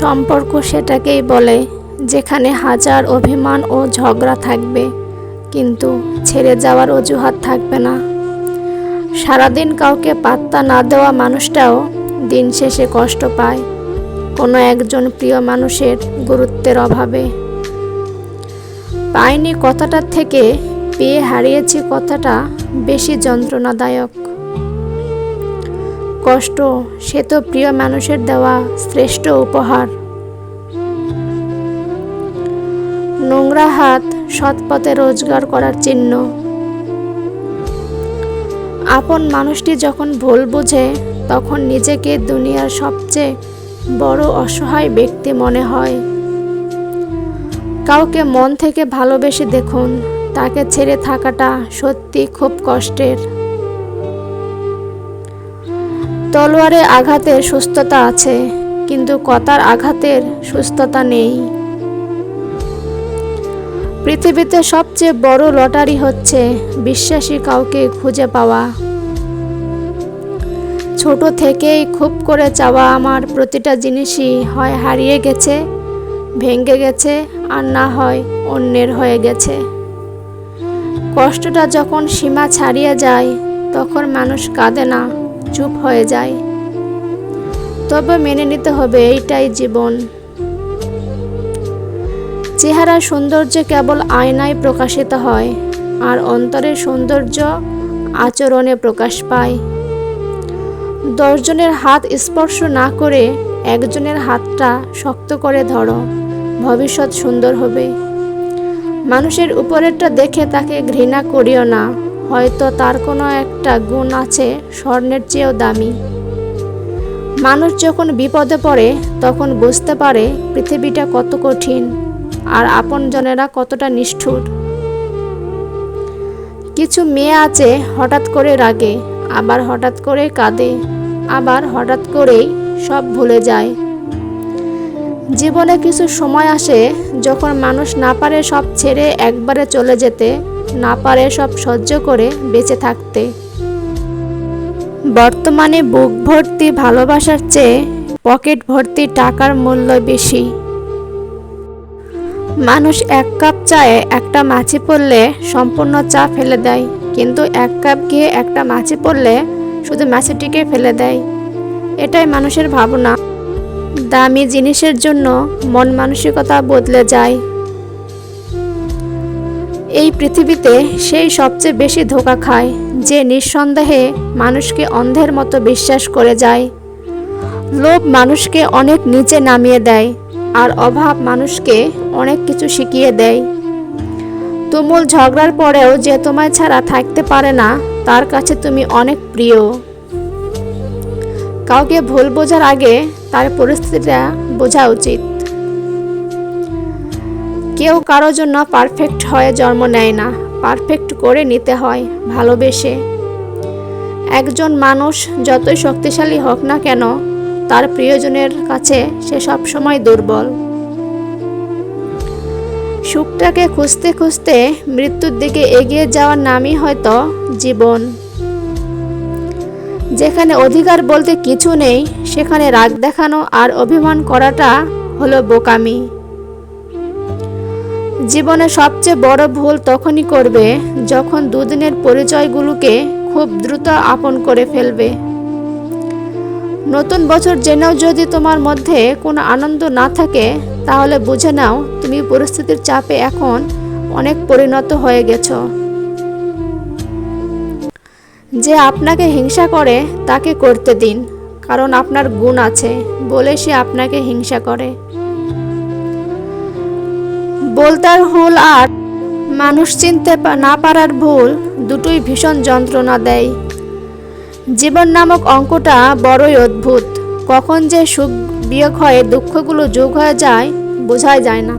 সম্পর্ক সেটাকেই বলে যেখানে হাজার অভিমান ও ঝগড়া থাকবে, কিন্তু ছেড়ে যাওয়ার অজুহাত থাকবে না। সারাদিন কাউকে পাত্তা না দেওয়া মানুষটাও দিন শেষে কষ্ট পায় কোনো একজন প্রিয় মানুষের গুরুত্বের অভাবে। পাইনি কথাটার থেকে পেয়ে হারিয়েছি কথাটা বেশি যন্ত্রণাদায়ক। কষ্ট সে তো প্রিয় মানুষের দেওয়া শ্রেষ্ঠ উপহার। নোংরা হাত সৎ পথে রোজগার করার চিহ্ন। আপন মানুষটি যখন ভুল বুঝে তখন নিজেকে দুনিয়ার সবচেয়ে বড় অসহায় ব্যক্তি মনে হয়। কাউকে মন থেকে ভালোবেসে দেখুন, তাকে ছেড়ে থাকাটা সত্যি খুব কষ্টের। তলোয়ারে আঘাতের সুস্থতা আছে, কিন্তু কথার আঘাতের সুস্থতা নেই। পৃথিবীতে সবচেয়ে বড় লটারি হচ্ছে বিশ্বাসী কাউকে খুঁজে পাওয়া। ছোট থেকেই খুব করে চাওয়া আমার প্রতিটা জিনিসই হয় হারিয়ে গেছে, ভেঙে গেছে, আর না হয় অন্যের হয়ে গেছে। কষ্টটা যখন সীমা ছাড়িয়ে যায় তখন মানুষ কাঁদে না, চুপ হয়ে যায়। তবে মেনে নিতে হবে এইটাই জীবন। চেহারার সৌন্দর্য কেবল আয়নায় প্রকাশিত হয়, আর অন্তরের সৌন্দর্য আচরণে প্রকাশ পায়। 10 জনের হাত স্পর্শ না করে একজনের হাতটা শক্ত করে ধরো, ভবিষ্যৎ সুন্দর হবে। মানুষের উপরেরটা দেখে তাকে ঘৃণা করিও না, হয়তো তার কোনো একটা গুণ আছে স্বর্ণের চেয়েও দামি। মানুষ যখন বিপদে পড়ে তখন বুঝতে পারে পৃথিবীটা কত কঠিন আর আপনজনেরা কতটা নিষ্ঠুর। কিছু মেয়ে আছে হঠাৎ করে রাগে, আবার হঠাৎ করে কাঁদে, আবার হঠাৎ করেই সব ভুলে যায়। জীবনে কিছু সময় আসে যখন মানুষ না পারে সব ছেড়ে একবারে চলে যেতে, না পারে সব সহ্য করে বেঁচে থাকতে। বর্তমানে বুক ভর্তি ভালোবাসার চেয়ে পকেট ভর্তি টাকার মূল্য বেশি। মানুষ 1 কাপ চায়ে একটা মাছি পড়লে সম্পূর্ণ চা ফেলে দেয়, কিন্তু 1 কাপ গিয়ে একটা মাছি পড়লে শুধু মাছিটিকে ফেলে দেয়। এটাই মানুষের ভাবনা। দামি জিনিসের জন্য মন মানসিকতা বদলে যায়। এই পৃথিবীতে সেই সবচেয়ে বেশি ধোঁকা খায় যে নিঃসন্দেহে মানুষকে অন্ধের মতো বিশ্বাস করে যায়। লোভ মানুষকে অনেক নিচে নামিয়ে দেয়, আর অভাব মানুষকে অনেক কিছু শিখিয়ে দেয়। তুমুল ঝগড়ার পরেও যে তোমায় ছাড়া থাকতে পারে না, তার কাছে তুমি অনেক প্রিয়। কাউকে ভুল বোঝার আগে তার পরিস্থিতিটা বোঝা উচিত। কেউ কারোর জন্য পারফেক্ট হয়ে জন্ম নেয় না, পারফেক্ট করে নিতে হয় ভালোবেসে। একজন মানুষ যতই শক্তিশালী হোক না কেন, তার প্রিয়জনের কাছে সে সবসময় দুর্বল। সুখটাকে খুঁজতে খুঁজতে মৃত্যুর দিকে এগিয়ে যাওয়ার নামই হয়তো জীবন। যেখানে অধিকার বলতে কিছু নেই, সেখানে রাগ দেখানো আর অভিমান করাটা হলো বোকামি। জীবনে সবচেয়ে বড় ভুল তখনই করবে যখন দুদিনের পরিচয়গুলোকে খুব দ্রুত আপন করে ফেলবে। নতুন বছর জেনেও যদি তোমার মধ্যে কোনো আনন্দ না থাকে, তাহলে বুঝে নাও তুমি পরিস্থিতির চাপে এখন অনেক পরিণত হয়ে গেছো। যে আপনাকে হিংসা করে তাকে করতে দিন, কারণ আপনার গুণ আছে বলে সে আপনাকে হিংসা করে। বলতার ভুল আর মানুষ চিনতে না পারার ভুল দুটোই ভীষণ যন্ত্রণা দেয়। জীবন নামক অঙ্কটা বড়ই অদ্ভুত। কখন যে সুখ বিয়োগ হয়ে দুঃখগুলো যোগ হয়ে যায় বোঝাই যায় না।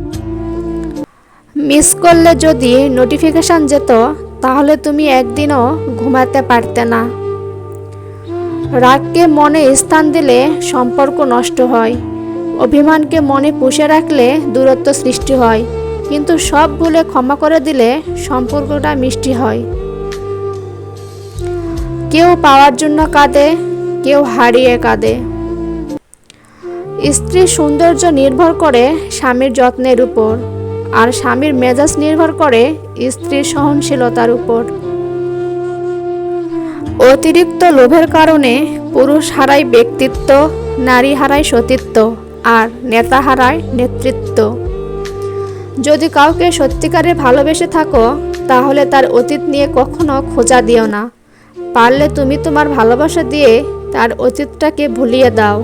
মিস করলে যদি নোটিফিকেশন যেত, তাহলে তুমি একদিনও ঘুমাতে পারতে না। রাগকে মনে স্থান দিলে সম্পর্ক নষ্ট হয়, অভিমানকে মনে পুষে রাখলে দূরত্ব সৃষ্টি হয়, কিন্তু সব ভুলে ক্ষমা করে দিলে সম্পর্কটা মিষ্টি হয়। কেউ পাওয়ার জন্য কাঁদে, কেউ হারিয়ে কাঁদে। স্ত্রীর সৌন্দর্য নির্ভর করে স্বামীর যত্নের উপর, আর স্বামীর মেজাজ নির্ভর করে স্ত্রীর সহনশীলতার উপর। অতিরিক্ত লোভের কারণে পুরুষ হারায় ব্যক্তিত্ব, নারী হারায় সতীত্ব, আর নেতা হারায় নেতৃত্ব। যদি কাউকে সত্যিকারে ভালোবেসে থাকো, তাহলে তার অতীত নিয়ে কখনো খোঁচা দিও না। পারলে তুমি তোমার ভালোবাসা দিয়ে তার অতীতটাকে ভুলিয়ে দাও।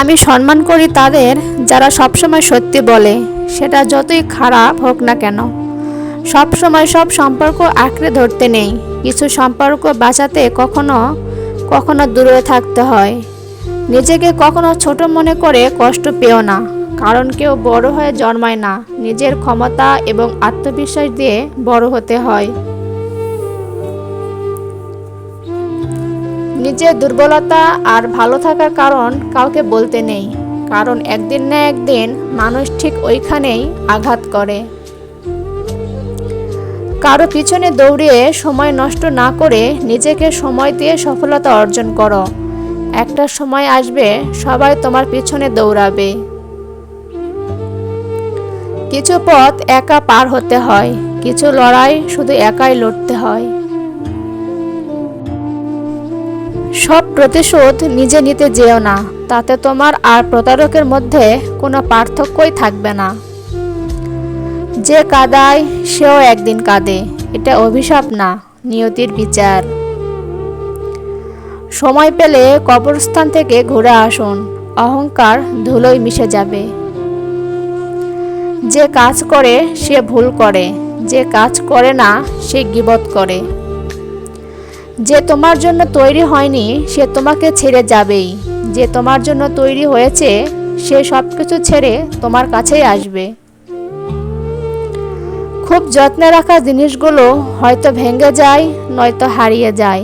আমি সম্মান করি তাদের যারা সবসময় সত্যি বলে, সেটা যতই খারাপ হোক না কেন। সবসময় সব সম্পর্ক আঁকড়ে ধরতে নেই, কিছু সম্পর্ক বাঁচাতে কখনো কখনো দূরে থাকতে হয়। নিজেকে কখনো ছোট মনে করে কষ্ট পেও না, কারণ কেউ বড় হয়ে জন্মায় না, নিজের ক্ষমতা এবং আত্মবিশ্বাস দিয়ে বড় হতে হয়। নিজের দুর্বলতা আর ভালো থাকার কারণ কাউকে বলতে নেই, কারণ একদিন না একদিন মানুষ ঠিক ওইখানেই আঘাত করে। কারো পিছনে দৌড়িয়ে সময় নষ্ট না করে নিজেকে সময় দিয়ে সফলতা অর্জন করো। একটা সময় আসবে সবাই তোমার পিছনে দৌড়াবে। কিছু পথ একা পার হতে হয়, কিছু লড়াই শুধু একাই লড়তে হয়। সব প্রতিশোধ নিজে নিতে যেও না, তাতে তোমার আর প্রতারকের মধ্যে কোনো পার্থক্যই থাকবে না। যে কাঁদায় সেও একদিন কাঁদে, এটা অভিশাপ না, নিয়তির বিচার। সময় পেলে কবরস্থান থেকে ঘুরে আসুন, অহংকার ধুলোয় মিশে যাবে। যে কাজ করে সে ভুল করে, যে কাজ করে না সে গীবত করে। যে তোমার জন্য তৈরি হয়নি সে তোমাকে ছেড়ে যাবেই, যে তোমার জন্য তৈরি হয়েছে সে সবকিছু ছেড়ে তোমার কাছেই আসবে। খুব যত্নে রাখা জিনিসগুলো হয়তো ভেঙে যায়, নয়তো হারিয়ে যায়।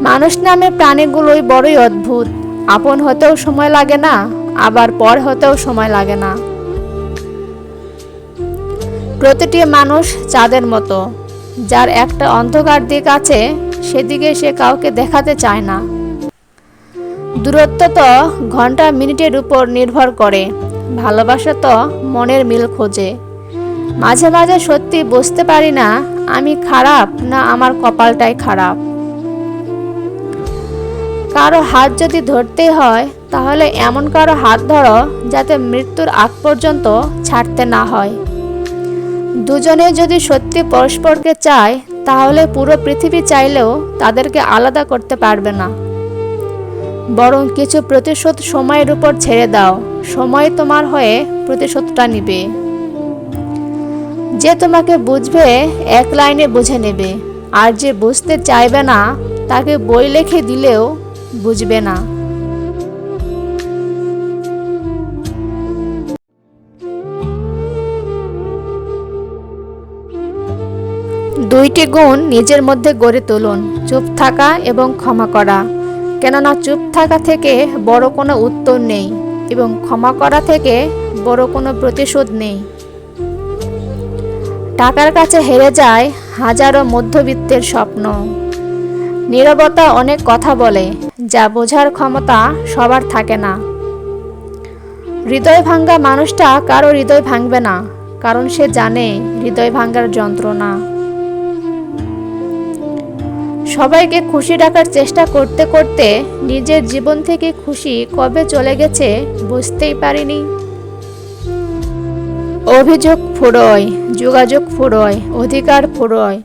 মানুষ নামে প্রাণীগুলোই বড়ই অদ্ভুত, আপন হতেও সময় লাগে না, আবার পর হতেও সময় লাগে না। প্রতিটি মানুষ চাঁদের মতো, যার একটা অন্ধকার দিক আছে, সেদিকে সে কাউকে দেখাতে চায় না। দূরত্ব তো ঘন্টা মিনিটের উপর নির্ভর করে, ভালোবাসা তো মনের মিল খোঁজে। মাঝে মাঝে সত্যি বুঝতে পারি না আমি খারাপ না আমার কপালটাই খারাপ। কারো হাত যদি ধরতেই হয়, তাহলে এমন কারো হাত ধরো যাতে মৃত্যুর আগ পর্যন্ত ছাড়তে না হয়। দুজনে যদি সত্যি পরস্পরকে চায়, তাহলে পুরো পৃথিবী চাইলেও তাদেরকে আলাদা করতে পারবে না। বরং কিছু প্রতিশোধ সময়ের উপর ছেড়ে দাও, সময় তোমার হয়ে প্রতিশোধটা নিবে। যে তোমাকে বুঝবে এক লাইনে বুঝে নেবে, আর যে বুঝতে চাইবে না তাকে বই লিখে দিলেও বুঝবে না। দুইটি গুণ নিজের মধ্যে গড়ে তুলুন, চুপ থাকা এবং ক্ষমা করা। কেননা চুপ থাকা থেকে বড় কোনো উত্তর নেই, এবং ক্ষমা করা থেকে বড় কোনো প্রতিশোধ নেই। টাকার কাছে হেরে যায় হাজারো মধ্যবিত্তের স্বপ্ন। নীরবতা অনেক কথা বলে, যা বোঝার ক্ষমতা সবার থাকে না। হৃদয় ভাঙ্গা মানুষটা কারো হৃদয় ভাঙবে না, কারণ সে জানে হৃদয় ভাঙ্গার যন্ত্রণা। সবাইকে খুশি রাখার চেষ্টা করতে করতে নিজের জীবন থেকে খুশি কবে চলে গেছে বুঝতেই পারিনি। অভিযোগ ফুরোয়, যোগাযোগ ফুরোয়, অধিকার ফুরোয়,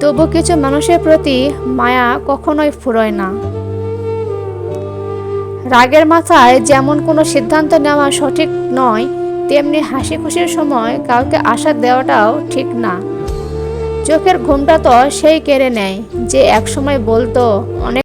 তবু কিছু মানুষের প্রতি মায়া কখনোই ফুরোয় না। রাগের মাথায় যেমন কোনো সিদ্ধান্ত নেওয়া সঠিক নয়, তেমনি হাসি খুশির সময় কাউকে আশা দেওয়াটাও ঠিক না। চোখের ঘুমটা তো সেই কেড়ে নেয় যে একসময় বলতো অনেক